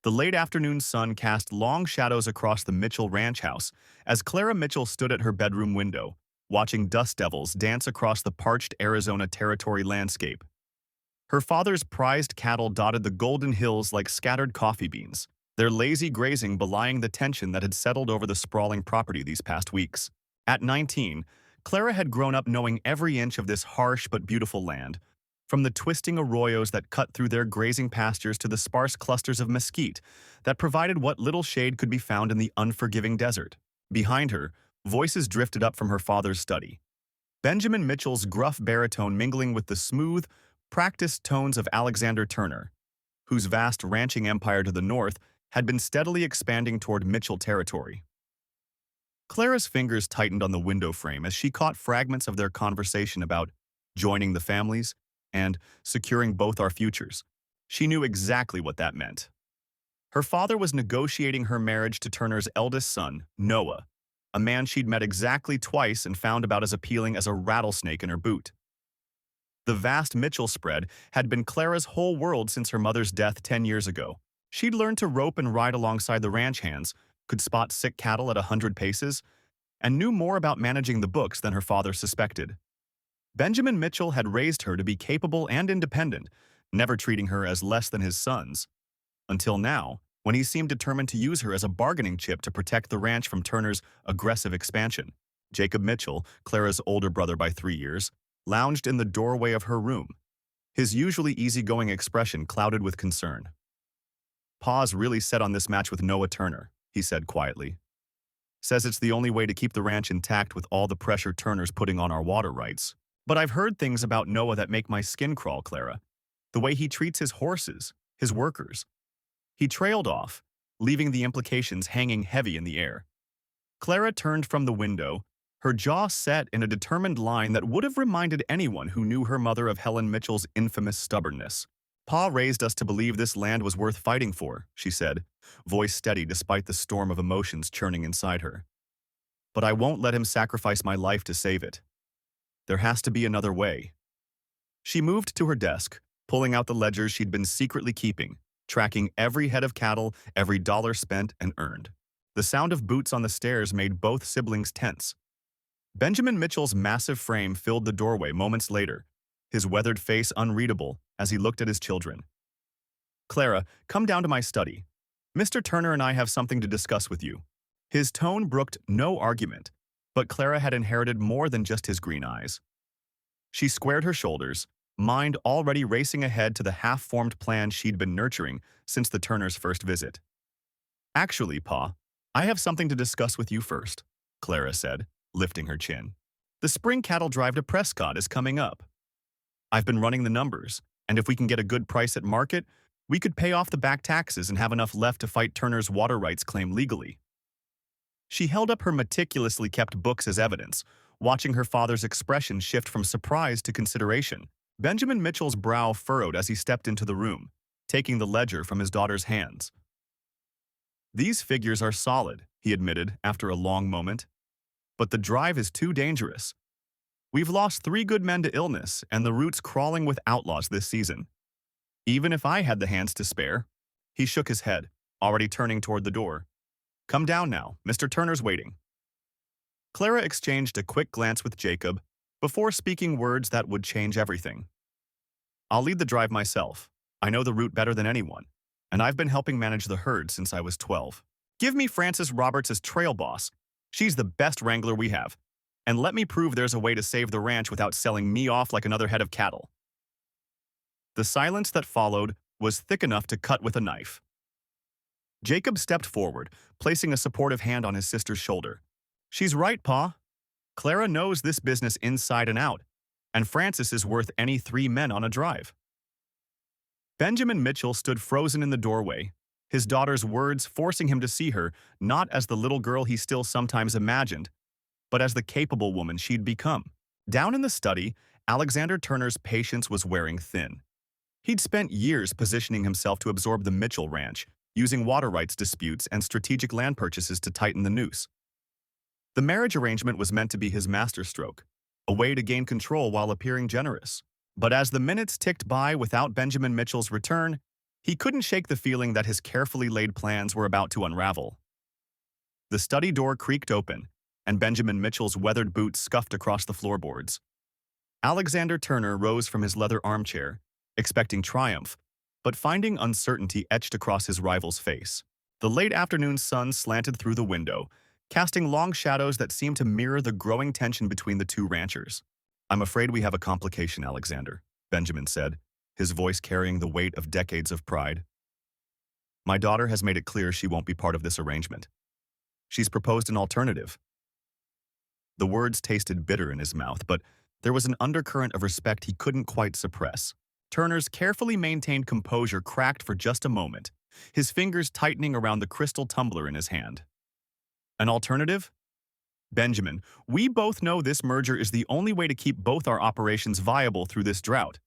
The late afternoon sun cast long shadows across the Mitchell ranch house as Clara Mitchell stood at her bedroom window, watching dust devils dance across the parched Arizona Territory landscape. Her father's prized cattle dotted the golden hills like scattered coffee beans, their lazy grazing belying the tension that had settled over the sprawling property these past weeks. At 19, Clara had grown up knowing every inch of this harsh but beautiful land, from the twisting arroyos that cut through their grazing pastures to the sparse clusters of mesquite that provided what little shade could be found in the unforgiving desert. Behind her, voices drifted up from her father's study. Benjamin Mitchell's gruff baritone mingling with the smooth, practiced tones of Alexander Turner, whose vast ranching empire to the north had been steadily expanding toward Mitchell territory. Clara's fingers tightened on the window frame as she caught fragments of their conversation about joining the families and securing both our futures. She knew exactly what that meant. Her father was negotiating her marriage to Turner's eldest son, Noah, a man she'd met exactly twice and found about as appealing as a rattlesnake in her boot. The vast Mitchell spread had been Clara's whole world since her mother's death 10 years ago. She'd learned to rope and ride alongside the ranch hands, could spot sick cattle at 100 paces, and knew more about managing the books than her father suspected. Benjamin Mitchell had raised her to be capable and independent, never treating her as less than his sons. Until now, when he seemed determined to use her as a bargaining chip to protect the ranch from Turner's aggressive expansion. Jacob Mitchell, Clara's older brother by 3 years, lounged in the doorway of her room, his usually easygoing expression clouded with concern. "Pa's really set on this match with Noah Turner," he said quietly. "Says it's the only way to keep the ranch intact with all the pressure Turner's putting on our water rights. But I've heard things about Noah that make my skin crawl, Clara. The way he treats his horses, his workers." He trailed off, leaving the implications hanging heavy in the air. Clara turned from the window, her jaw set in a determined line that would have reminded anyone who knew her mother of Helen Mitchell's infamous stubbornness. "Pa raised us to believe this land was worth fighting for," she said, voice steady despite the storm of emotions churning inside her. "But I won't let him sacrifice my life to save it. There has to be another way." She moved to her desk, pulling out the ledgers she'd been secretly keeping, tracking every head of cattle, every dollar spent and earned. The sound of boots on the stairs made both siblings tense. Benjamin Mitchell's massive frame filled the doorway moments later, his weathered face unreadable as he looked at his children. "Clara, come down to my study. Mr. Turner and I have something to discuss with you." His tone brooked no argument, but Clara had inherited more than just his green eyes. She squared her shoulders, mind already racing ahead to the half-formed plan she'd been nurturing since the Turners' first visit. "Actually, Pa, I have something to discuss with you first," Clara said, lifting her chin. "The spring cattle drive to Prescott is coming up. I've been running the numbers, and if we can get a good price at market, we could pay off the back taxes and have enough left to fight Turner's water rights claim legally." She held up her meticulously kept books as evidence, watching her father's expression shift from surprise to consideration. Benjamin Mitchell's brow furrowed as he stepped into the room, taking the ledger from his daughter's hands. "These figures are solid," he admitted after a long moment. "But the drive is too dangerous. We've lost 3 good men to illness, and the route's crawling with outlaws this season. Even if I had the hands to spare." He shook his head, already turning toward the door. "Come down now, Mr. Turner's waiting." Clara exchanged a quick glance with Jacob before speaking words that would change everything. "I'll lead the drive myself. I know the route better than anyone, and I've been helping manage the herd since I was 12. Give me Frances Roberts as trail boss. She's the best wrangler we have. And let me prove there's a way to save the ranch without selling me off like another head of cattle." The silence that followed was thick enough to cut with a knife. Jacob stepped forward, placing a supportive hand on his sister's shoulder. "She's right, Pa. Clara knows this business inside and out, and Frances is worth any 3 men on a drive." Benjamin Mitchell stood frozen in the doorway, his daughter's words forcing him to see her not as the little girl he still sometimes imagined, but as the capable woman she'd become. Down in the study, Alexander Turner's patience was wearing thin. He'd spent years positioning himself to absorb the Mitchell ranch, using water rights disputes and strategic land purchases to tighten the noose. The marriage arrangement was meant to be his masterstroke, a way to gain control while appearing generous. But as the minutes ticked by without Benjamin Mitchell's return, He couldn't shake the feeling that his carefully laid plans were about to unravel. The study door creaked open, and Benjamin Mitchell's weathered boots scuffed across the floorboards. Alexander Turner rose from his leather armchair, expecting triumph, but finding uncertainty etched across his rival's face. The late afternoon sun slanted through the window, casting long shadows that seemed to mirror the growing tension between the two ranchers. "I'm afraid we have a complication, Alexander," Benjamin said, his voice carrying the weight of decades of pride. "My daughter has made it clear she won't be part of this arrangement. She's proposed an alternative." The words tasted bitter in his mouth, but there was an undercurrent of respect he couldn't quite suppress. Turner's carefully maintained composure cracked for just a moment, his fingers tightening around the crystal tumbler in his hand. "An alternative? Benjamin, we both know this merger is the only way to keep both our operations viable through this drought.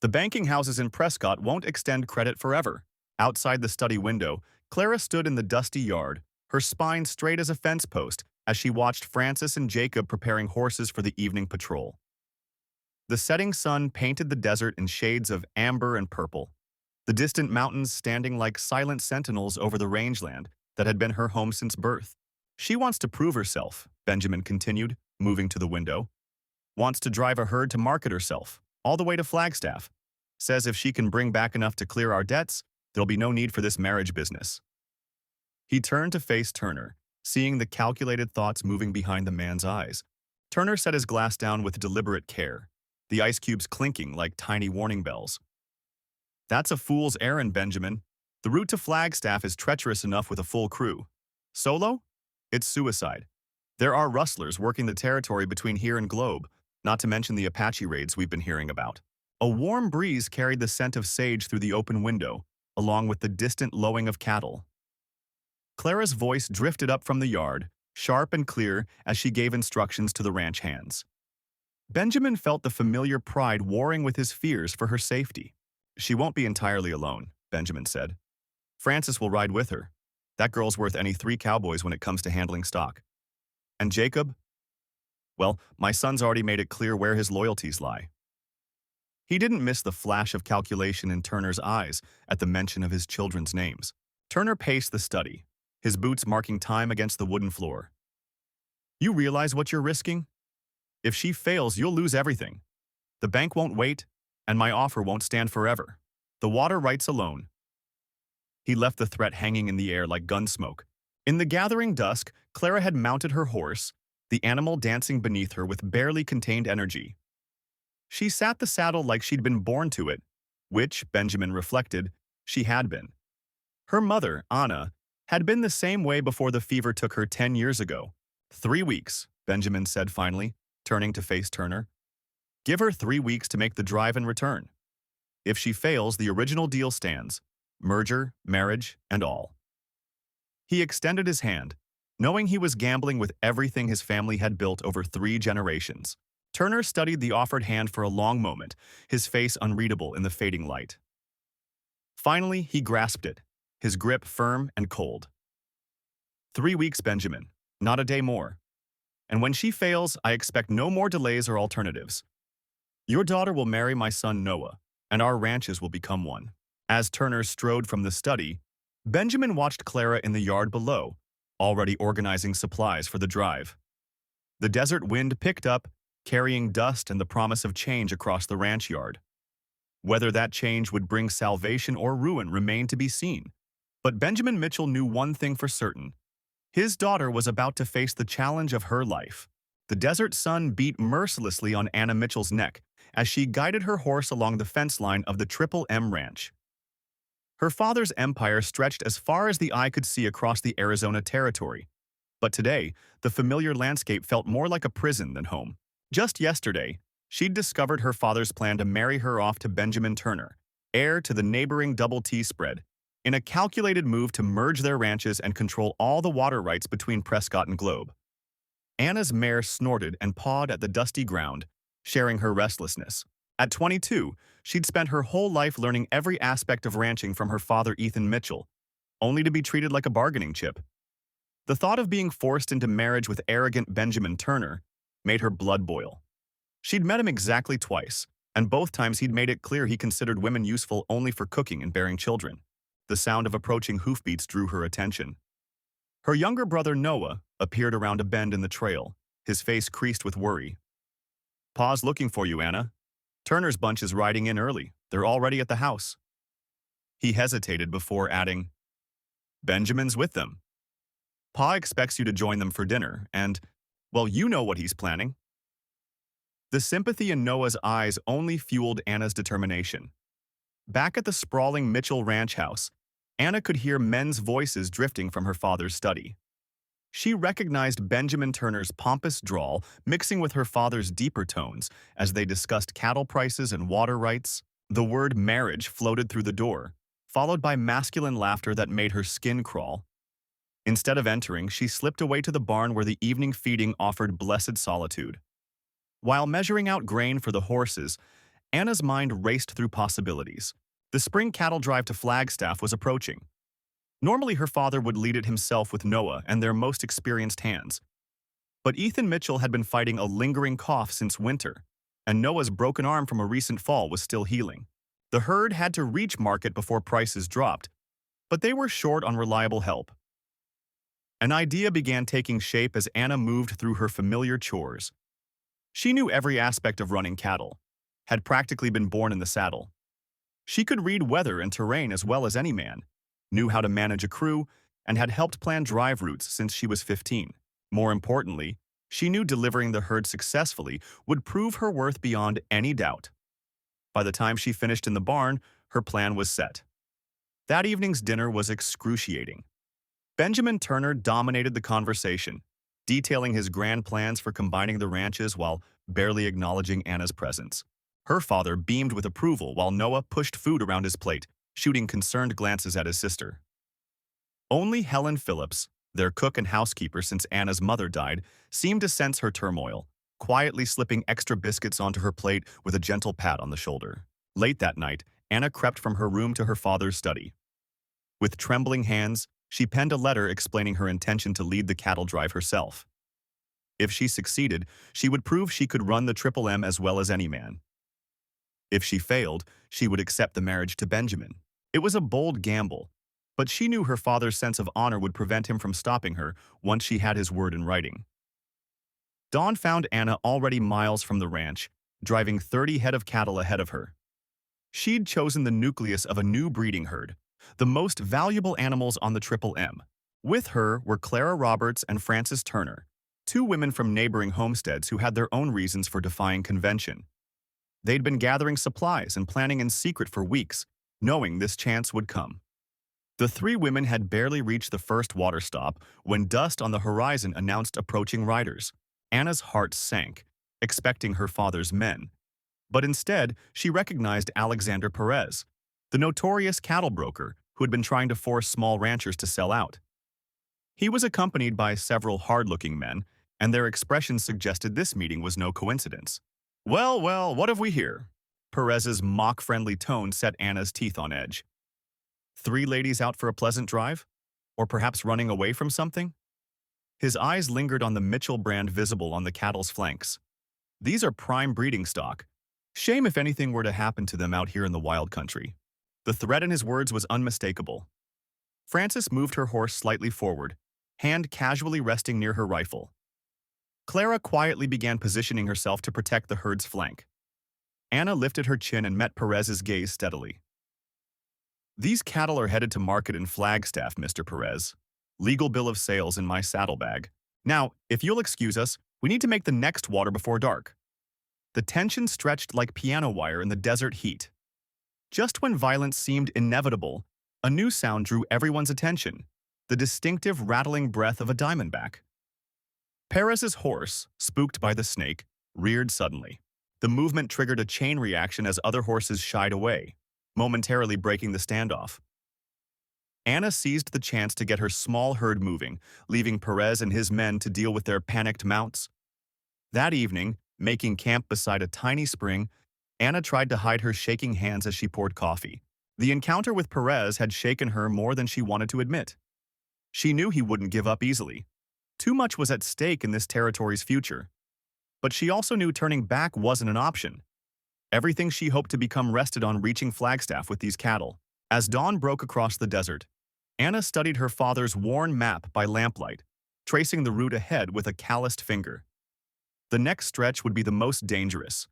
The banking houses in Prescott won't extend credit forever." Outside the study window, Clara stood in the dusty yard, her spine straight as a fence post, as she watched Francis and Jacob preparing horses for the evening patrol. The setting sun painted the desert in shades of amber and purple, the distant mountains standing like silent sentinels over the rangeland that had been her home since birth. "She wants to prove herself," Benjamin continued, moving to the window. "Wants to drive a herd to market herself, all the way to Flagstaff. Says if she can bring back enough to clear our debts, there'll be no need for this marriage business." He turned to face Turner, seeing the calculated thoughts moving behind the man's eyes. Turner set his glass down with deliberate care, the ice cubes clinking like tiny warning bells. "That's a fool's errand, Benjamin. The route to Flagstaff is treacherous enough with a full crew. Solo? It's suicide. There are rustlers working the territory between here and Globe, not to mention the Apache raids we've been hearing about." A warm breeze carried the scent of sage through the open window, along with the distant lowing of cattle. Clara's voice drifted up from the yard, sharp and clear as she gave instructions to the ranch hands. Benjamin felt the familiar pride warring with his fears for her safety. "She won't be entirely alone," Benjamin said. "Francis will ride with her. That girl's worth any 3 cowboys when it comes to handling stock. And Jacob? Well, my son's already made it clear where his loyalties lie." He didn't miss the flash of calculation in Turner's eyes at the mention of his children's names. Turner paced the study, his boots marking time against the wooden floor. "You realize what you're risking? If she fails, you'll lose everything. The bank won't wait, and my offer won't stand forever. The water rights alone." He left the threat hanging in the air like gun smoke. In the gathering dusk, Clara had mounted her horse, the animal dancing beneath her with barely contained energy. She sat the saddle like she'd been born to it, which, Benjamin reflected, she had been. Her mother, Anna, had been the same way before the fever took her 10 years ago. 3 weeks, Benjamin said finally, turning to face Turner. "Give her 3 weeks to make the drive and return. If she fails, the original deal stands, merger, marriage, and all." He extended his hand, knowing he was gambling with everything his family had built over 3 generations. Turner studied the offered hand for a long moment, his face unreadable in the fading light. Finally, he grasped it, his grip firm and cold. 3 weeks, Benjamin, not a day more. And when she fails, I expect no more delays or alternatives. Your daughter will marry my son Noah, and our ranches will become one." As Turner strode from the study, Benjamin watched Clara in the yard below, already organizing supplies for the drive. The desert wind picked up, carrying dust and the promise of change across the ranch yard. Whether that change would bring salvation or ruin remained to be seen. But Benjamin Mitchell knew one thing for certain. His daughter was about to face the challenge of her life. The desert sun beat mercilessly on Anna Mitchell's neck as she guided her horse along the fence line of the Triple M Ranch. Her father's empire stretched as far as the eye could see across the Arizona territory. But today, the familiar landscape felt more like a prison than home. Just yesterday, she'd discovered her father's plan to marry her off to Benjamin Turner, heir to the neighboring Double T spread, in a calculated move to merge their ranches and control all the water rights between Prescott and Globe. Anna's mare snorted and pawed at the dusty ground, sharing her restlessness. At 22, she'd spent her whole life learning every aspect of ranching from her father Ethan Mitchell, only to be treated like a bargaining chip. The thought of being forced into marriage with arrogant Benjamin Turner made her blood boil. She'd met him exactly twice, And both times he'd made it clear he considered women useful only for cooking and bearing children. The sound of approaching hoofbeats drew her attention. Her younger brother Noah appeared around a bend in the trail, his face creased with worry. "Pa's looking for you, Anna. Turner's bunch is riding in early. They're already at the house." He hesitated before adding, "Benjamin's with them. Pa expects you to join them for dinner, and, well, you know what he's planning." The sympathy in Noah's eyes only fueled Anna's determination. Back at the sprawling Mitchell ranch house, Anna could hear men's voices drifting from her father's study. She recognized Benjamin Turner's pompous drawl mixing with her father's deeper tones as they discussed cattle prices and water rights. The word marriage floated through the door, followed by masculine laughter that made her skin crawl. Instead of entering, she slipped away to the barn where the evening feeding offered blessed solitude. While measuring out grain for the horses, Anna's mind raced through possibilities. The spring cattle drive to Flagstaff was approaching. Normally her father would lead it himself with Noah and their most experienced hands. But Ethan Mitchell had been fighting a lingering cough since winter, and Noah's broken arm from a recent fall was still healing. The herd had to reach market before prices dropped, but they were short on reliable help. An idea began taking shape as Anna moved through her familiar chores. She knew every aspect of running cattle, had practically been born in the saddle. She could read weather and terrain as well as any man, knew how to manage a crew, and had helped plan drive routes since she was 15. More importantly, she knew delivering the herd successfully would prove her worth beyond any doubt. By the time she finished in the barn, her plan was set. That evening's dinner was excruciating. Benjamin Turner dominated the conversation, detailing his grand plans for combining the ranches while barely acknowledging Anna's presence. Her father beamed with approval while Noah pushed food around his plate, shooting concerned glances at his sister. Only Helen Phillips, their cook and housekeeper since Anna's mother died, seemed to sense her turmoil, quietly slipping extra biscuits onto her plate with a gentle pat on the shoulder. Late that night, Anna crept from her room to her father's study. With trembling hands, she penned a letter explaining her intention to lead the cattle drive herself. If she succeeded, she would prove she could run the Triple M as well as any man. If she failed, she would accept the marriage to Benjamin. It was a bold gamble, but she knew her father's sense of honor would prevent him from stopping her once she had his word in writing. Dawn found Anna already miles from the ranch, driving 30 head of cattle ahead of her. She'd chosen the nucleus of a new breeding herd, the most valuable animals on the Triple M. With her were Clara Roberts and Frances Turner, two women from neighboring homesteads who had their own reasons for defying convention. They'd been gathering supplies and planning in secret for weeks, knowing this chance would come. The three women had barely reached the first water stop when dust on the horizon announced approaching riders. Anna's heart sank, expecting her father's men. But instead, she recognized Alexander Perez, the notorious cattle broker who had been trying to force small ranchers to sell out. He was accompanied by several hard-looking men, and their expressions suggested this meeting was no coincidence. Well, what have we here?" Perez's mock-friendly tone set Anna's teeth on edge. "Three ladies out for a pleasant drive? Or perhaps running away from something?" His eyes lingered on the Mitchell brand visible on the cattle's flanks. "These are prime breeding stock. Shame if anything were to happen to them out here in the wild country." The threat in his words was unmistakable. Frances moved her horse slightly forward, hand casually resting near her rifle. Clara quietly began positioning herself to protect the herd's flank. Anna lifted her chin and met Perez's gaze steadily. "These cattle are headed to market in Flagstaff, Mr. Perez. Legal bill of sales in my saddlebag. Now, if you'll excuse us, we need to make the next water before dark." The tension stretched like piano wire in the desert heat. Just when violence seemed inevitable, a new sound drew everyone's attention, the distinctive rattling breath of a diamondback. Perez's horse, spooked by the snake, reared suddenly. The movement triggered a chain reaction as other horses shied away, momentarily breaking the standoff. Anna seized the chance to get her small herd moving, leaving Perez and his men to deal with their panicked mounts. That evening, making camp beside a tiny spring, Anna tried to hide her shaking hands as she poured coffee. The encounter with Perez had shaken her more than she wanted to admit. She knew he wouldn't give up easily. Too much was at stake in this territory's future. But she also knew turning back wasn't an option. Everything she hoped to become rested on reaching Flagstaff with these cattle. As dawn broke across the desert, Anna studied her father's worn map by lamplight, tracing the route ahead with a calloused finger. The next stretch would be the most dangerous.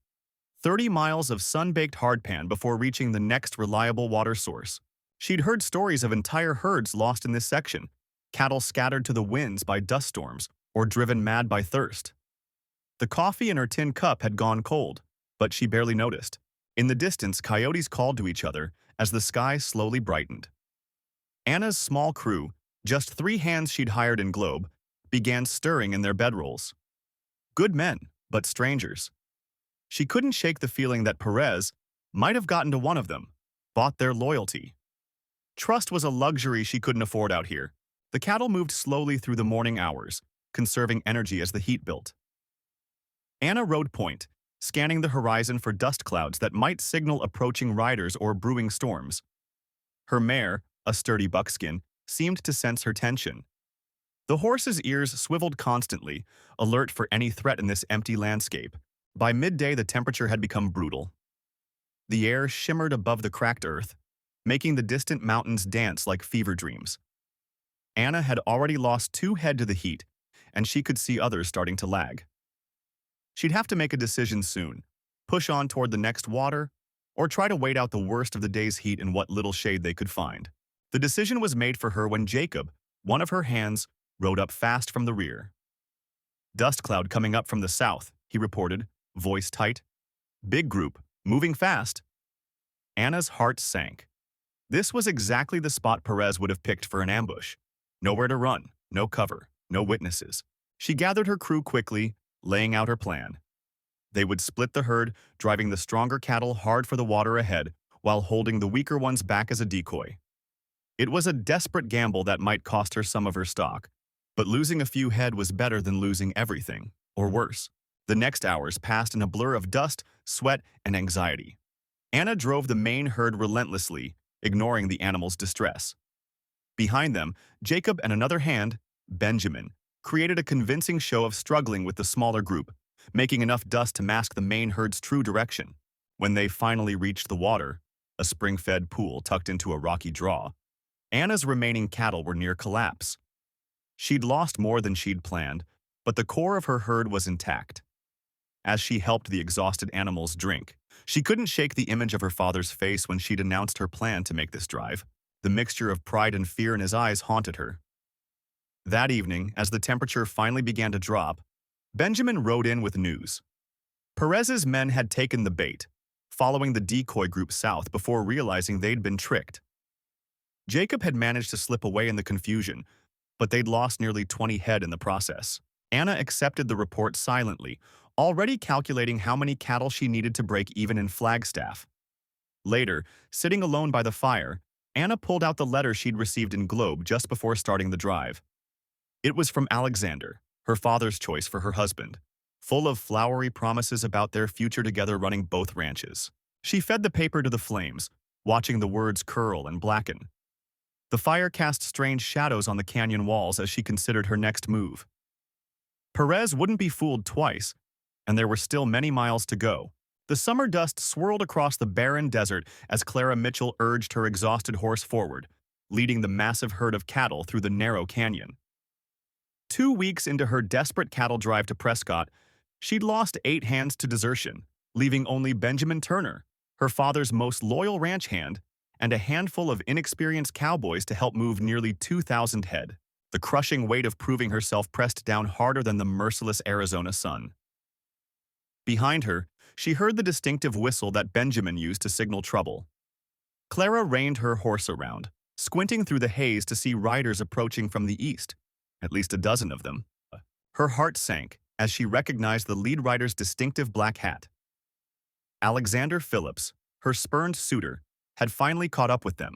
30 miles of sun-baked hardpan before reaching the next reliable water source. She'd heard stories of entire herds lost in this section, cattle scattered to the winds by dust storms or driven mad by thirst. The coffee in her tin cup had gone cold, but she barely noticed. In the distance, coyotes called to each other as the sky slowly brightened. Anna's small crew, just 3 hands she'd hired in Globe, began stirring in their bedrolls. Good men, but strangers. She couldn't shake the feeling that Perez might have gotten to one of them, bought their loyalty. Trust was a luxury she couldn't afford out here. The cattle moved slowly through the morning hours, conserving energy as the heat built. Anna rode point, scanning the horizon for dust clouds that might signal approaching riders or brewing storms. Her mare, a sturdy buckskin, seemed to sense her tension. The horse's ears swiveled constantly, alert for any threat in this empty landscape. By midday, the temperature had become brutal. The air shimmered above the cracked earth, making the distant mountains dance like fever dreams. Anna had already lost 2 head to the heat, and she could see others starting to lag. She'd have to make a decision soon, push on toward the next water, or try to wait out the worst of the day's heat in what little shade they could find. The decision was made for her when Jacob, one of her hands, rode up fast from the rear. "Dust cloud coming up from the south," he reported, voice tight. "Big group, moving fast." Anna's heart sank. This was exactly the spot Perez would have picked for an ambush. Nowhere to run, no cover, no witnesses. She gathered her crew quickly, laying out her plan. They would split the herd, driving the stronger cattle hard for the water ahead, while holding the weaker ones back as a decoy. It was a desperate gamble that might cost her some of her stock, but losing a few head was better than losing everything, or worse. The next hours passed in a blur of dust, sweat, and anxiety. Anna drove the main herd relentlessly, ignoring the animals' distress. Behind them, Jacob and another hand, Benjamin, created a convincing show of struggling with the smaller group, making enough dust to mask the main herd's true direction. When they finally reached the water, a spring-fed pool tucked into a rocky draw, Anna's remaining cattle were near collapse. She'd lost more than she'd planned, but the core of her herd was intact. As she helped the exhausted animals drink, she couldn't shake the image of her father's face when she'd announced her plan to make this drive. The mixture of pride and fear in his eyes haunted her. That evening, as the temperature finally began to drop, Benjamin rode in with news. Perez's men had taken the bait, following the decoy group south before realizing they'd been tricked. Jacob had managed to slip away in the confusion, but they'd lost nearly 20 head in the process. Anna accepted the report silently, already calculating how many cattle she needed to break even in Flagstaff. Later, sitting alone by the fire, Anna pulled out the letter she'd received in Globe just before starting the drive. It was from Alexander, her father's choice for her husband, full of flowery promises about their future together running both ranches. She fed the paper to the flames, watching the words curl and blacken. The fire cast strange shadows on the canyon walls as she considered her next move. Perez wouldn't be fooled twice, and there were still many miles to go. The summer dust swirled across the barren desert as Clara Mitchell urged her exhausted horse forward, leading the massive herd of cattle through the narrow canyon. 2 weeks into her desperate cattle drive to Prescott, she'd lost 8 hands to desertion, leaving only Benjamin Turner, her father's most loyal ranch hand, and a handful of inexperienced cowboys to help move nearly 2,000 head. The crushing weight of proving herself pressed down harder than the merciless Arizona sun. Behind her, she heard the distinctive whistle that Benjamin used to signal trouble. Clara reined her horse around, squinting through the haze to see riders approaching from the east, at least a dozen of them. Her heart sank as she recognized the lead rider's distinctive black hat. Alexander Phillips, her spurned suitor, had finally caught up with them.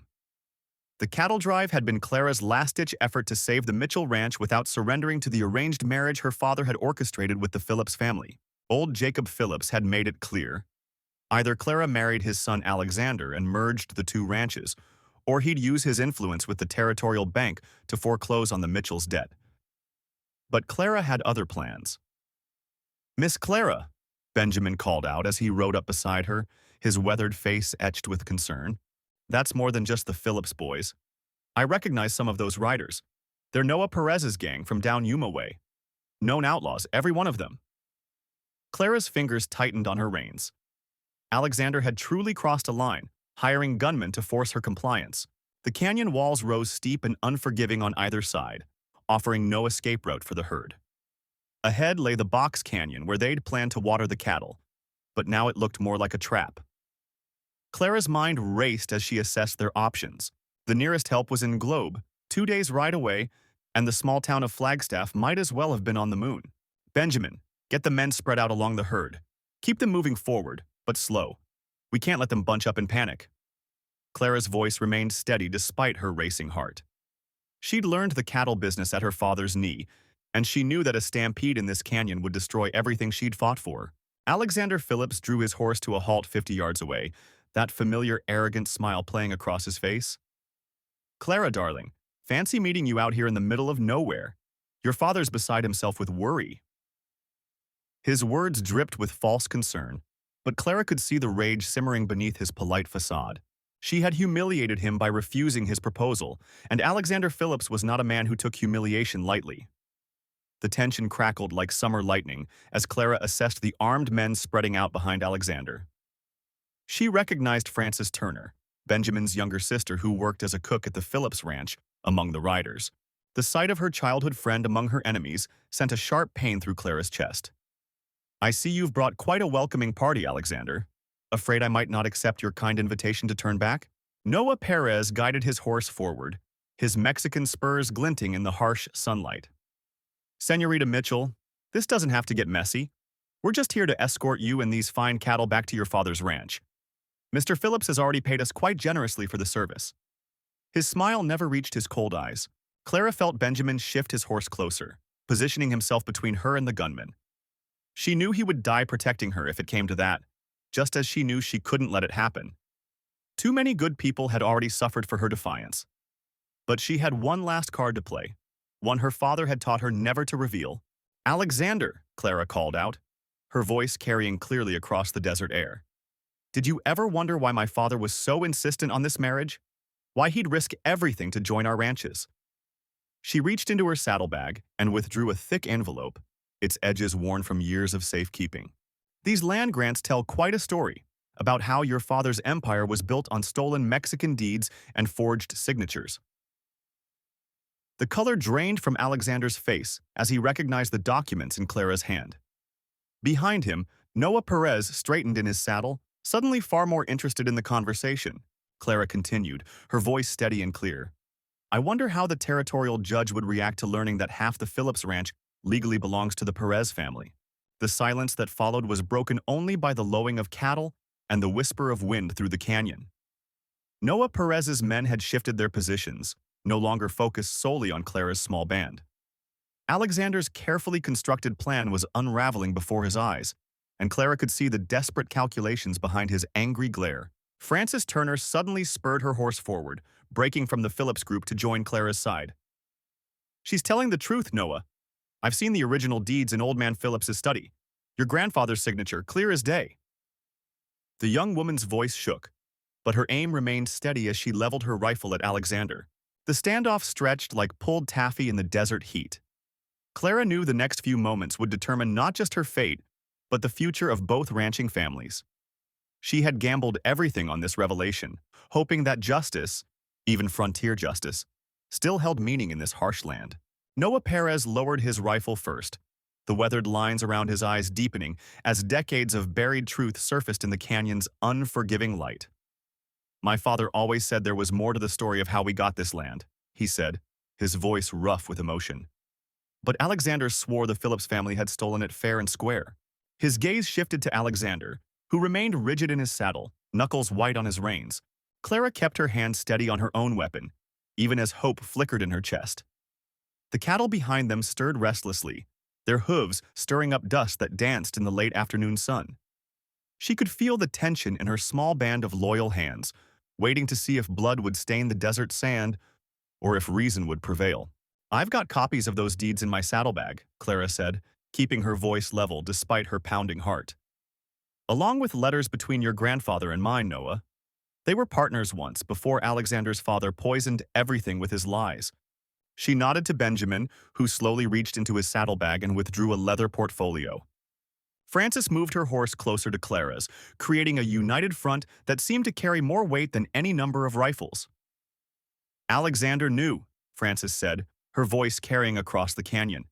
The cattle drive had been Clara's last-ditch effort to save the Mitchell Ranch without surrendering to the arranged marriage her father had orchestrated with the Phillips family. Old Jacob Phillips had made it clear. Either Clara married his son Alexander and merged the 2 ranches, or he'd use his influence with the territorial bank to foreclose on the Mitchells' debt. But Clara had other plans. "Miss Clara," Benjamin called out as he rode up beside her, his weathered face etched with concern. That's more than just the Phillips boys. I recognize some of those riders. They're Noah Perez's gang from down Yuma way. Known outlaws, every one of them. Clara's fingers tightened on her reins. Alexander had truly crossed a line, hiring gunmen to force her compliance. The canyon walls rose steep and unforgiving on either side, offering no escape route for the herd. Ahead lay the box canyon where they'd planned to water the cattle, but now it looked more like a trap. Clara's mind raced as she assessed their options. The nearest help was in Globe, 2 days' ride away, and the small town of Flagstaff might as well have been on the moon. Benjamin, get the men spread out along the herd. Keep them moving forward, but slow. We can't let them bunch up in panic. Clara's voice remained steady despite her racing heart. She'd learned the cattle business at her father's knee, and she knew that a stampede in this canyon would destroy everything she'd fought for. Alexander Phillips drew his horse to a halt 50 yards away, that familiar, arrogant smile playing across his face. Clara, darling, fancy meeting you out here in the middle of nowhere. Your father's beside himself with worry. His words dripped with false concern, but Clara could see the rage simmering beneath his polite facade. She had humiliated him by refusing his proposal, and Alexander Phillips was not a man who took humiliation lightly. The tension crackled like summer lightning as Clara assessed the armed men spreading out behind Alexander. She recognized Frances Turner, Benjamin's younger sister who worked as a cook at the Phillips Ranch, among the riders. The sight of her childhood friend among her enemies sent a sharp pain through Clara's chest. I see you've brought quite a welcoming party, Alexander. Afraid I might not accept your kind invitation to turn back? Noah Perez guided his horse forward, his Mexican spurs glinting in the harsh sunlight. Senorita Mitchell, this doesn't have to get messy. We're just here to escort you and these fine cattle back to your father's ranch. Mr. Phillips has already paid us quite generously for the service. His smile never reached his cold eyes. Clara felt Benjamin shift his horse closer, positioning himself between her and the gunman. She knew he would die protecting her if it came to that, just as she knew she couldn't let it happen. Too many good people had already suffered for her defiance. But she had one last card to play, one her father had taught her never to reveal. Alexander, Clara called out, her voice carrying clearly across the desert air. Did you ever wonder why my father was so insistent on this marriage? Why he'd risk everything to join our ranches? She reached into her saddlebag and withdrew a thick envelope, its edges worn from years of safekeeping. These land grants tell quite a story about how your father's empire was built on stolen Mexican deeds and forged signatures. The color drained from Alexander's face as he recognized the documents in Clara's hand. Behind him, Noah Perez straightened in his saddle, suddenly far more interested in the conversation. Clara continued, her voice steady and clear. I wonder how the territorial judge would react to learning that half the Phillips ranch legally belongs to the Perez family. The silence that followed was broken only by the lowing of cattle and the whisper of wind through the canyon. Noah Perez's men had shifted their positions, no longer focused solely on Clara's small band. Alexander's carefully constructed plan was unraveling before his eyes, and Clara could see the desperate calculations behind his angry glare. Frances Turner suddenly spurred her horse forward, breaking from the Phillips group to join Clara's side. She's telling the truth, Noah. I've seen the original deeds in Old Man Phillips's study. Your grandfather's signature, clear as day. The young woman's voice shook, but her aim remained steady as she leveled her rifle at Alexander. The standoff stretched like pulled taffy in the desert heat. Clara knew the next few moments would determine not just her fate, but the future of both ranching families. She had gambled everything on this revelation, hoping that justice, even frontier justice, still held meaning in this harsh land. Noah Perez lowered his rifle first, the weathered lines around his eyes deepening as decades of buried truth surfaced in the canyon's unforgiving light. My father always said there was more to the story of how we got this land, he said, his voice rough with emotion. But Alexander swore the Phillips family had stolen it fair and square. His gaze shifted to Alexander, who remained rigid in his saddle, knuckles white on his reins. Clara kept her hand steady on her own weapon, even as hope flickered in her chest. The cattle behind them stirred restlessly, their hooves stirring up dust that danced in the late afternoon sun. She could feel the tension in her small band of loyal hands, waiting to see if blood would stain the desert sand or if reason would prevail. I've got copies of those deeds in my saddlebag, Clara said, keeping her voice level despite her pounding heart. Along with letters between your grandfather and mine, Noah. They were partners once before Alexander's father poisoned everything with his lies. She nodded to Benjamin, who slowly reached into his saddlebag and withdrew a leather portfolio. Frances moved her horse closer to Clara's, creating a united front that seemed to carry more weight than any number of rifles. Alexander knew, Frances said, her voice carrying across the canyon.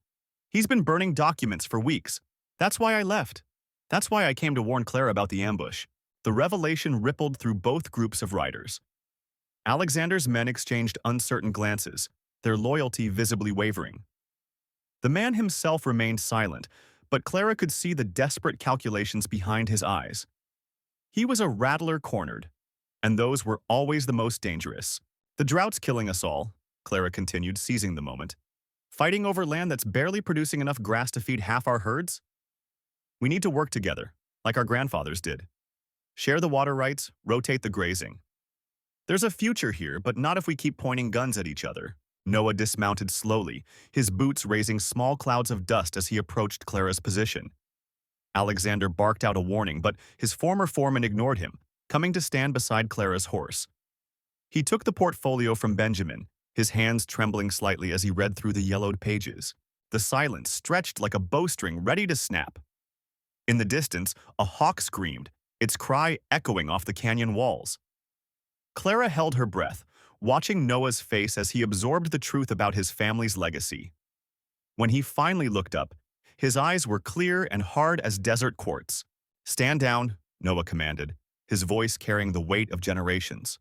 He's been burning documents for weeks. That's why I left. That's why I came to warn Clara about the ambush. The revelation rippled through both groups of riders. Alexander's men exchanged uncertain glances, their loyalty visibly wavering. The man himself remained silent, but Clara could see the desperate calculations behind his eyes. He was a rattler cornered, and those were always the most dangerous. The drought's killing us all, Clara continued, seizing the moment. Fighting over land that's barely producing enough grass to feed half our herds? We need to work together, like our grandfathers did. Share the water rights, rotate the grazing. There's a future here, but not if we keep pointing guns at each other. Noah dismounted slowly, his boots raising small clouds of dust as he approached Clara's position. Alexander barked out a warning, but his former foreman ignored him, coming to stand beside Clara's horse. He took the portfolio from Benjamin, his hands trembling slightly as he read through the yellowed pages. The silence stretched like a bowstring ready to snap. In the distance, a hawk screamed, its cry echoing off the canyon walls. Clara held her breath, watching Noah's face as he absorbed the truth about his family's legacy. When he finally looked up, his eyes were clear and hard as desert quartz. "Stand down," Noah commanded, his voice carrying the weight of generations.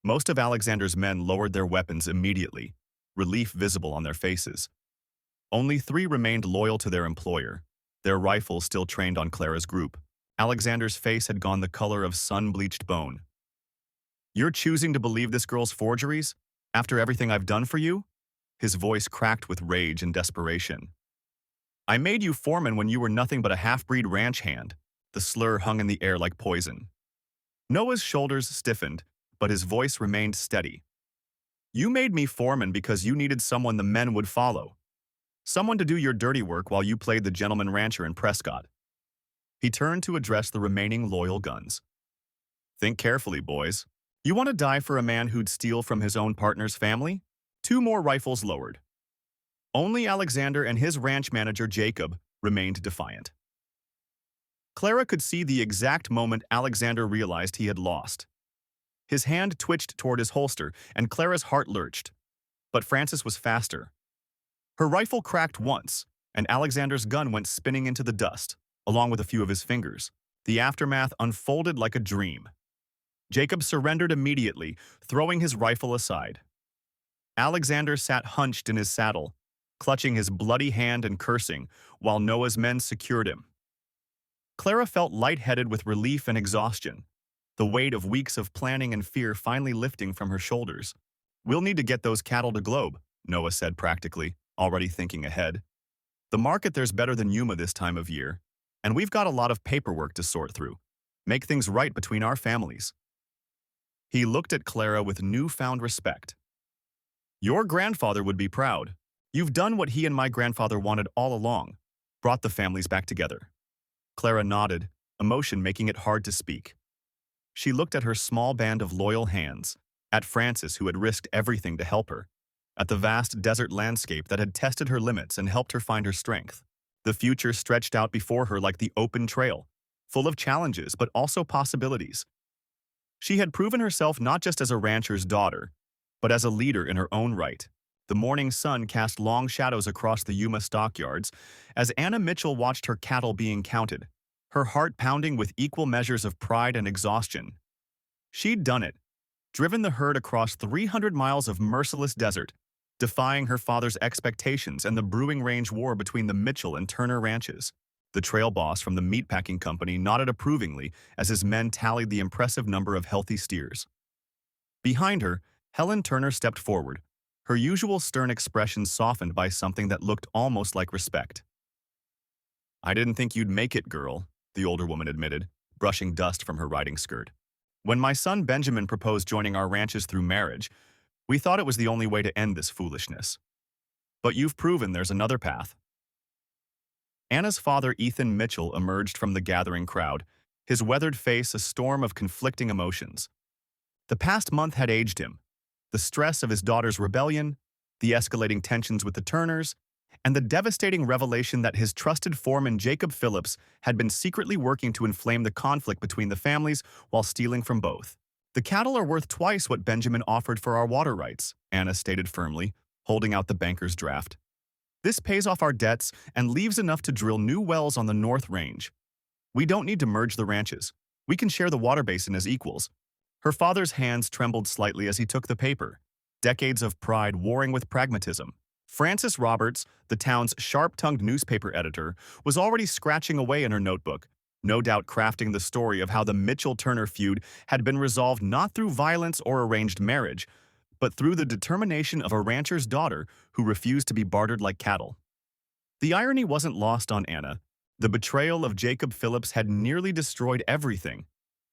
Most of Alexander's men lowered their weapons immediately, relief visible on their faces. Only 3 remained loyal to their employer, their rifles still trained on Clara's group. Alexander's face had gone the color of sun-bleached bone. "You're choosing to believe this girl's forgeries? After everything I've done for you?" His voice cracked with rage and desperation. "I made you foreman when you were nothing but a half-breed ranch hand." The slur hung in the air like poison. Noah's shoulders stiffened, but his voice remained steady. "You made me foreman because you needed someone the men would follow. Someone to do your dirty work while you played the gentleman rancher in Prescott." He turned to address the remaining loyal guns. "Think carefully, boys. You want to die for a man who'd steal from his own partner's family?" 2 more rifles lowered. Only Alexander and his ranch manager, Jacob, remained defiant. Clara could see the exact moment Alexander realized he had lost. His hand twitched toward his holster, and Clara's heart lurched. But Frances was faster. Her rifle cracked once, and Alexander's gun went spinning into the dust, along with a few of his fingers. The aftermath unfolded like a dream. Jacob surrendered immediately, throwing his rifle aside. Alexander sat hunched in his saddle, clutching his bloody hand and cursing, while Noah's men secured him. Clara felt lightheaded with relief and exhaustion, the weight of weeks of planning and fear finally lifting from her shoulders. "We'll need to get those cattle to Globe," Noah said practically, already thinking ahead. "The market there's better than Yuma this time of year, and we've got a lot of paperwork to sort through. Make things right between our families." He looked at Clara with newfound respect. "Your grandfather would be proud. You've done what he and my grandfather wanted all along, brought the families back together." Clara nodded, emotion making it hard to speak. She looked at her small band of loyal hands, at Frances who had risked everything to help her, at the vast desert landscape that had tested her limits and helped her find her strength. The future stretched out before her like the open trail, full of challenges but also possibilities. She had proven herself not just as a rancher's daughter, but as a leader in her own right. The morning sun cast long shadows across the Yuma stockyards as Anna Mitchell watched her cattle being counted, her heart pounding with equal measures of pride and exhaustion. She'd done it, driven the herd across 300 miles of merciless desert, defying her father's expectations and the brewing range war between the Mitchell and Turner ranches. The trail boss from the meatpacking company nodded approvingly as his men tallied the impressive number of healthy steers. Behind her, Helen Turner stepped forward, her usual stern expression softened by something that looked almost like respect. "I didn't think you'd make it, girl," the older woman admitted, brushing dust from her riding skirt. "When my son Benjamin proposed joining our ranches through marriage, we thought it was the only way to end this foolishness. But you've proven there's another path." Anna's father, Ethan Mitchell, emerged from the gathering crowd, his weathered face a storm of conflicting emotions. The past month had aged him. The stress of his daughter's rebellion, the escalating tensions with the Turners, and the devastating revelation that his trusted foreman Jacob Phillips had been secretly working to inflame the conflict between the families while stealing from both. "The cattle are worth twice what Benjamin offered for our water rights," Anna stated firmly, holding out the banker's draft. "This pays off our debts and leaves enough to drill new wells on the North Range. We don't need to merge the ranches. We can share the water basin as equals." Her father's hands trembled slightly as he took the paper, decades of pride warring with pragmatism. Frances Roberts, the town's sharp-tongued newspaper editor, was already scratching away in her notebook, no doubt crafting the story of how the Mitchell-Turner feud had been resolved not through violence or arranged marriage, but through the determination of a rancher's daughter who refused to be bartered like cattle. The irony wasn't lost on Anna. The betrayal of Jacob Phillips had nearly destroyed everything.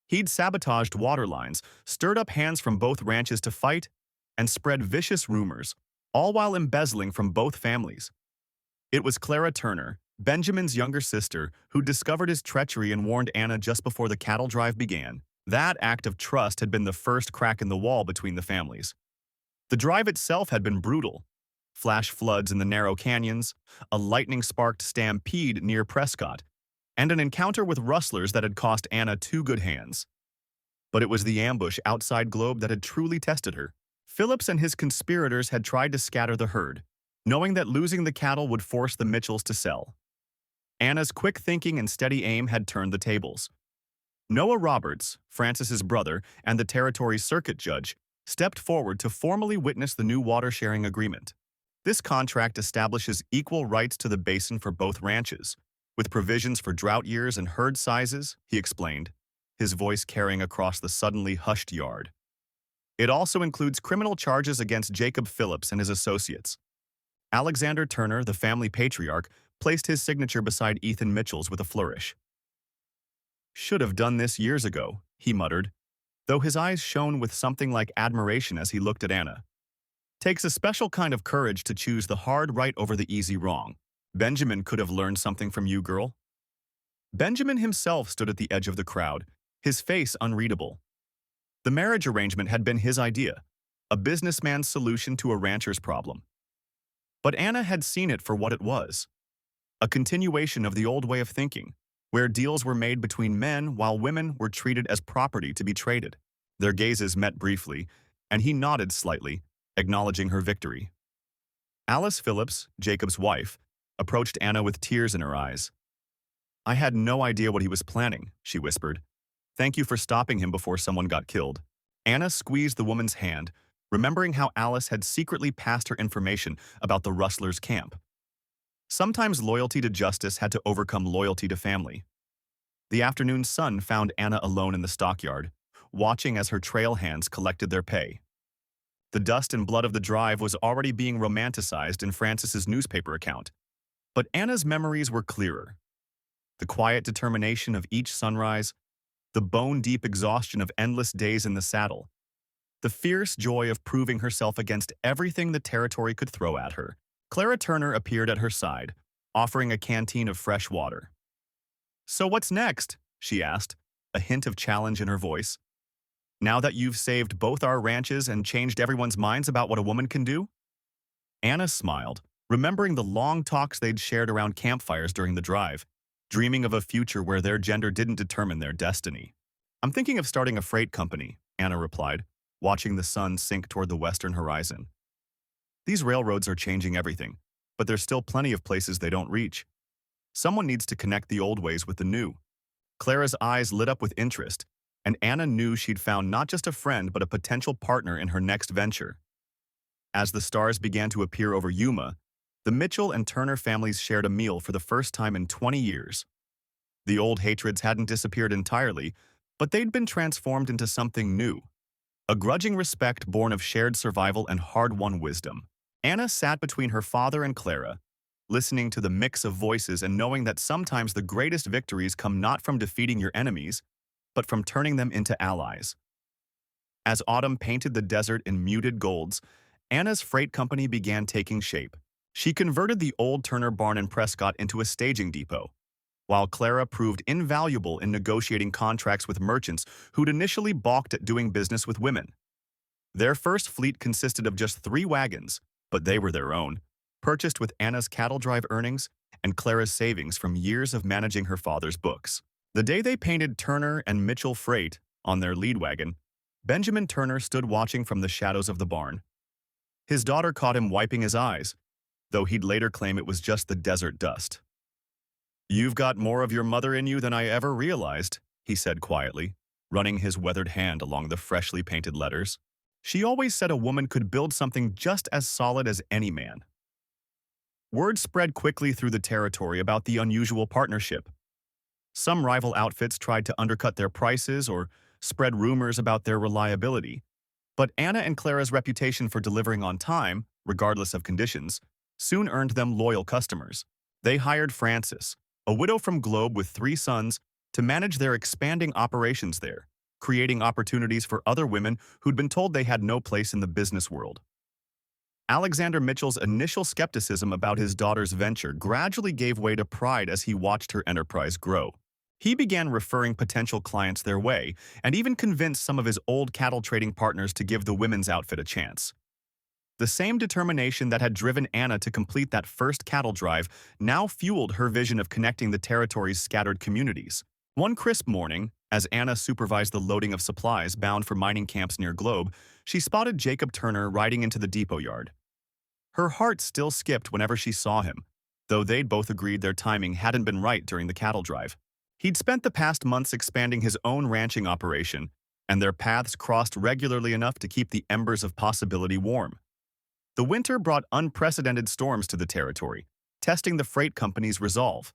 He'd sabotaged water lines, stirred up hands from both ranches to fight, and spread vicious rumors, all while embezzling from both families. It was Clara Turner, Benjamin's younger sister, who discovered his treachery and warned Anna just before the cattle drive began. That act of trust had been the first crack in the wall between the families. The drive itself had been brutal. Flash floods in the narrow canyons, a lightning-sparked stampede near Prescott, and an encounter with rustlers that had cost Anna 2 good hands. But it was the ambush outside Globe that had truly tested her. Phillips and his conspirators had tried to scatter the herd, knowing that losing the cattle would force the Mitchells to sell. Anna's quick thinking and steady aim had turned the tables. Noah Roberts, Frances's brother and the territory's circuit judge, stepped forward to formally witness the new water-sharing agreement. This contract establishes equal rights to the basin for both ranches, with provisions for drought years and herd sizes, he explained, his voice carrying across the suddenly hushed yard. It also includes criminal charges against Jacob Phillips and his associates. Alexander Turner, the family patriarch, placed his signature beside Ethan Mitchell's with a flourish. "Should have done this years ago," he muttered, though his eyes shone with something like admiration as he looked at Anna. "Takes a special kind of courage to choose the hard right over the easy wrong. Benjamin could have learned something from you, girl." Benjamin himself stood at the edge of the crowd, his face unreadable. The marriage arrangement had been his idea, a businessman's solution to a rancher's problem. But Anna had seen it for what it was, a continuation of the old way of thinking, where deals were made between men while women were treated as property to be traded. Their gazes met briefly, and he nodded slightly, acknowledging her victory. Alice Phillips, Jacob's wife, approached Anna with tears in her eyes. "I had no idea what he was planning," she whispered. "Thank you for stopping him before someone got killed." Anna squeezed the woman's hand, remembering how Alice had secretly passed her information about the rustlers' camp. Sometimes loyalty to justice had to overcome loyalty to family. The afternoon sun found Anna alone in the stockyard, watching as her trail hands collected their pay. The dust and blood of the drive was already being romanticized in Frances's newspaper account, but Anna's memories were clearer. The quiet determination of each sunrise, the bone-deep exhaustion of endless days in the saddle, the fierce joy of proving herself against everything the territory could throw at her. Clara Turner appeared at her side, offering a canteen of fresh water. "So what's next?" she asked, a hint of challenge in her voice. "Now that you've saved both our ranches and changed everyone's minds about what a woman can do?" Anna smiled, remembering the long talks they'd shared around campfires during the drive, dreaming of a future where their gender didn't determine their destiny. "I'm thinking of starting a freight company," Anna replied, watching the sun sink toward the western horizon. "These railroads are changing everything, but there's still plenty of places they don't reach. Someone needs to connect the old ways with the new." Clara's eyes lit up with interest, and Anna knew she'd found not just a friend but a potential partner in her next venture. As the stars began to appear over Yuma, the Mitchell and Turner families shared a meal for the first time in 20 years. The old hatreds hadn't disappeared entirely, but they'd been transformed into something new, a grudging respect born of shared survival and hard-won wisdom. Anna sat between her father and Clara, listening to the mix of voices and knowing that sometimes the greatest victories come not from defeating your enemies, but from turning them into allies. As autumn painted the desert in muted golds, Anna's freight company began taking shape. She converted the old Turner barn in Prescott into a staging depot, while Clara proved invaluable in negotiating contracts with merchants who'd initially balked at doing business with women. Their first fleet consisted of just 3 wagons, but they were their own, purchased with Anna's cattle drive earnings and Clara's savings from years of managing her father's books. The day they painted Turner and Mitchell Freight on their lead wagon, Benjamin Turner stood watching from the shadows of the barn. His daughter caught him wiping his eyes, though he'd later claim it was just the desert dust. "You've got more of your mother in you than I ever realized," he said quietly, running his weathered hand along the freshly painted letters. "She always said a woman could build something just as solid as any man." Word spread quickly through the territory about the unusual partnership. Some rival outfits tried to undercut their prices or spread rumors about their reliability. But Anna and Clara's reputation for delivering on time, regardless of conditions, soon earned them loyal customers. They hired Frances, a widow from Globe with 3 sons, to manage their expanding operations there, creating opportunities for other women who'd been told they had no place in the business world. Alexander Mitchell's initial skepticism about his daughter's venture gradually gave way to pride as he watched her enterprise grow. He began referring potential clients their way and even convinced some of his old cattle trading partners to give the women's outfit a chance. The same determination that had driven Anna to complete that first cattle drive now fueled her vision of connecting the territory's scattered communities. One crisp morning, as Anna supervised the loading of supplies bound for mining camps near Globe, she spotted Jacob Turner riding into the depot yard. Her heart still skipped whenever she saw him, though they'd both agreed their timing hadn't been right during the cattle drive. He'd spent the past months expanding his own ranching operation, and their paths crossed regularly enough to keep the embers of possibility warm. The winter brought unprecedented storms to the territory, testing the freight company's resolve.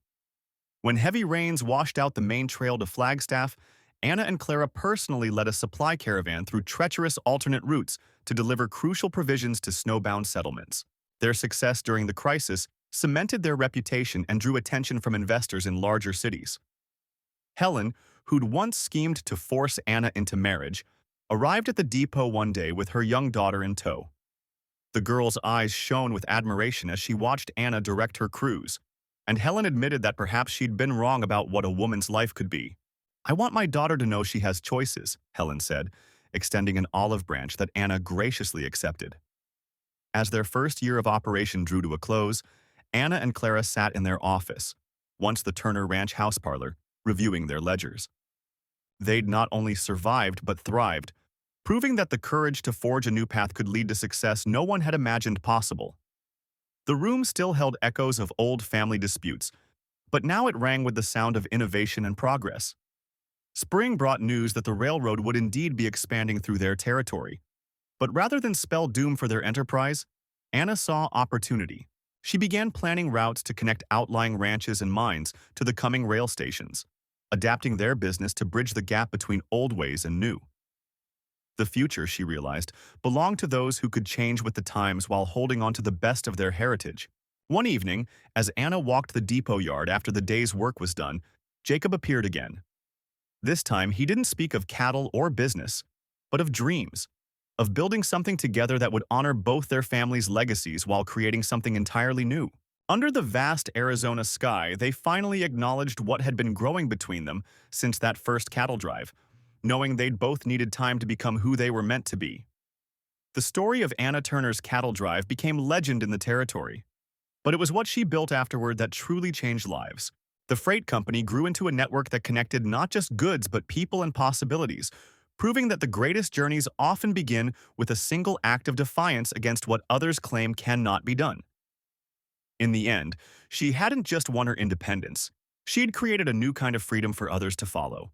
When heavy rains washed out the main trail to Flagstaff, Anna and Clara personally led a supply caravan through treacherous alternate routes to deliver crucial provisions to snowbound settlements. Their success during the crisis cemented their reputation and drew attention from investors in larger cities. Helen, who'd once schemed to force Anna into marriage, arrived at the depot one day with her young daughter in tow. The girl's eyes shone with admiration as she watched Anna direct her crews, and Helen admitted that perhaps she'd been wrong about what a woman's life could be. "I want my daughter to know she has choices," Helen said, extending an olive branch that Anna graciously accepted. As their first year of operation drew to a close, Anna and Clara sat in their office, once the Turner Ranch house parlor, reviewing their ledgers. They'd not only survived but thrived, proving that the courage to forge a new path could lead to success no one had imagined possible. The room still held echoes of old family disputes, but now it rang with the sound of innovation and progress. Spring brought news that the railroad would indeed be expanding through their territory. But rather than spell doom for their enterprise, Anna saw opportunity. She began planning routes to connect outlying ranches and mines to the coming rail stations, adapting their business to bridge the gap between old ways and new. The future, she realized, belonged to those who could change with the times while holding on to the best of their heritage. One evening, as Anna walked the depot yard after the day's work was done, Jacob appeared again. This time, he didn't speak of cattle or business, but of dreams, of building something together that would honor both their families' legacies while creating something entirely new. Under the vast Arizona sky, they finally acknowledged what had been growing between them since that first cattle drive, knowing they'd both needed time to become who they were meant to be. The story of Anna Turner's cattle drive became legend in the territory, but it was what she built afterward that truly changed lives. The freight company grew into a network that connected not just goods but people and possibilities, proving that the greatest journeys often begin with a single act of defiance against what others claim cannot be done. In the end, she hadn't just won her independence. She'd created a new kind of freedom for others to follow.